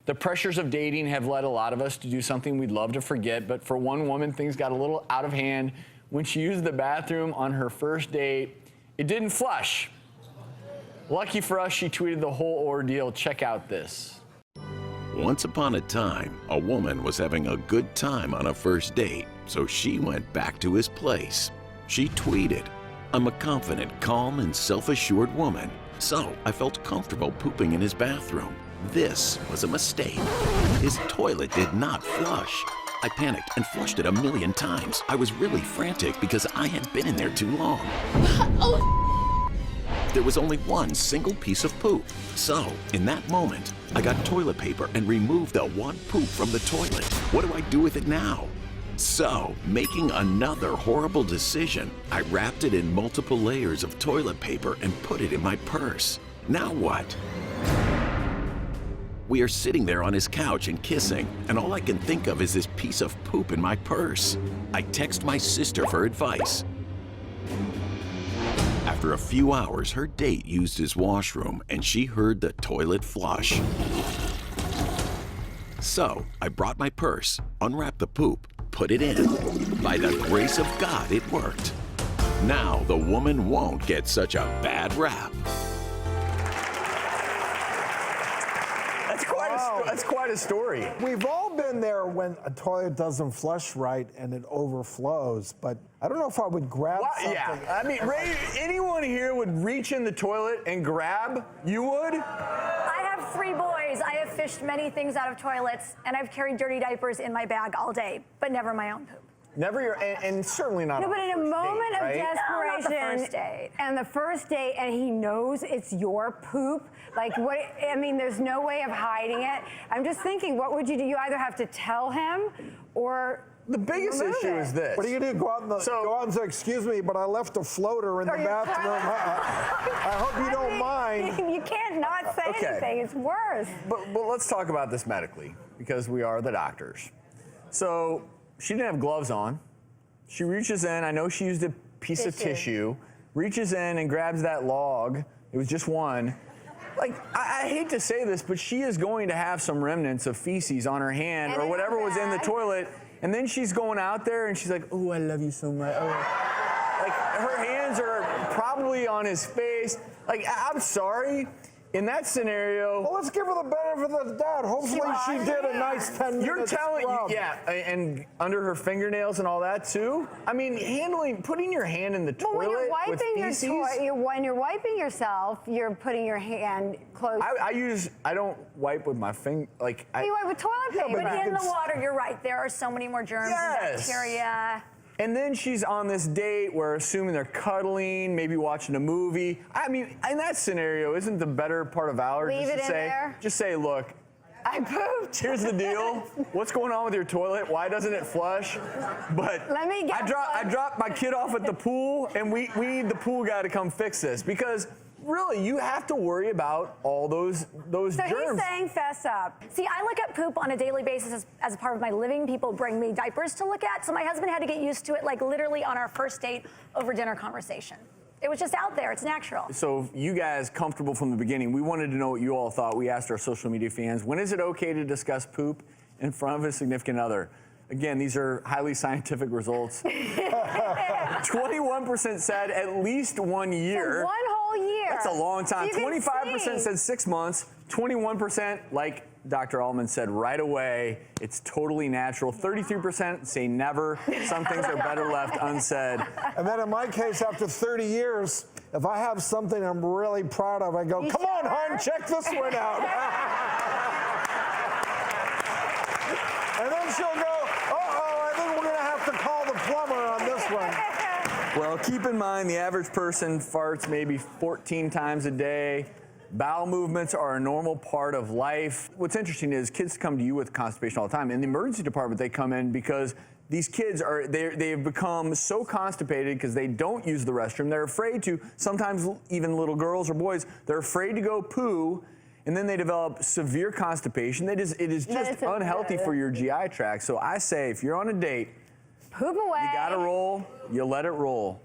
The pressures of dating have led a lot of us to do something we'd love to forget, but for one woman, things got a little out of hand when she used the bathroom on her first date. It didn't flush. Lucky for us, she tweeted the whole ordeal. Check out this. Once upon a time, a woman was having a good time on a first date, so she went back to his place. She tweeted, "I'm a confident, calm, and self-assured woman, so I felt comfortable pooping in his bathroom. This was a mistake. His toilet did not flush. I panicked and flushed it 1,000,000 times. I was really frantic because I had been in there too long. There was only one single piece of poop. So, in that moment, I got toilet paper and removed the one poop from the toilet. What do I do with it now?" So, making another horrible decision, I wrapped it in multiple layers of toilet paper and put it in my purse. Now what? We are sitting there on his couch and kissing, and all I can think of is this piece of poop in my purse. I text my sister for advice. After a few hours, her date used his washroom, and she heard the toilet flush. So, I brought my purse, unwrapped the poop, put it in. By the grace of God, it worked. Now the woman won't get such a bad rap. That's quite a story. We've all been there when a toilet doesn't flush right and it overflows, but I don't know if I would grab something. Yeah, I mean, Ray, anyone here would reach in the toilet and grab? You would? I have 3 boys. I have fished many things out of toilets, and I've carried dirty diapers in my bag all day, but never my own poop. Never your, and certainly not. No, but in a moment of desperation, No, not the first date. and the first date, and he knows it's your poop. Like what? I mean, there's no way of hiding it. I'm just thinking, what would you do? You either have to tell him, or The biggest issue is this. What are you gonna do? Go out and say, "Excuse me, but I left a floater in the bathroom." I hope you don't mind. You can't not say anything. It's worse. But let's talk about this medically, because we are the doctors. So she didn't have gloves on. She reaches in. I know she used a piece of tissue. Reaches in and grabs that log. It was just one. Like, I hate to say this, but she is going to have some remnants of feces on her hand or whatever was in the toilet. And then she's going out there and she's like, "Oh, I love you so much." Oh. Like, her hands are probably on his face. Like, I'm sorry. In that scenario, well, let's give her the benefit of the doubt. Hopefully she did a nice 10 minutes. You're telling me, and under her fingernails and all that too. I mean, putting your hand in the toilet when you're wiping with feces. when you're wiping yourself, you're putting your hand close. I don't wipe with my finger. Like you wipe with toilet paper. But in the water, you're right. There are so many more germs and bacteria. And then she's on this date where, assuming they're cuddling, maybe watching a movie. I mean, in that scenario, isn't the better part of valor just say, "Look, I pooped. Here's the deal. What's going on with your toilet? Why doesn't it flush?" But I dropped my kid off at the pool, and we need the pool guy to come fix this, because really, you have to worry about all those germs. So he's saying fess up. See, I look at poop on a daily basis as a part of my living. People bring me diapers to look at, so my husband had to get used to it, like literally on our first date over dinner conversation. It was just out there. It's natural. So you guys comfortable from the beginning. We wanted to know what you all thought. We asked our social media fans, when is it okay to discuss poop in front of a significant other? Again, these are highly scientific results. 21% said at least 1 year. So 1 whole year. That's a long time. So 25% said 6 months. 21%, like Dr. Altman said right away, it's totally natural. 33% say never. Some things are better left unsaid. And then in my case, after 30 years, if I have something I'm really proud of, I go, "Come on, hon, check this one out." And then she'll go, "Uh-oh, I think we're going to have to call the plumber on this one." Well, keep in mind the average person farts maybe 14 times a day. Bowel movements are a normal part of life. What's interesting is kids come to you with constipation all the time. In the emergency department, they come in because these kids they've become so constipated because they don't use the restroom. They're afraid to, sometimes even little girls or boys, they're afraid to go poo, and then they develop severe constipation. It is just unhealthy for your GI tract. So I say, if you're on a date, poop away. You gotta roll, you let it roll.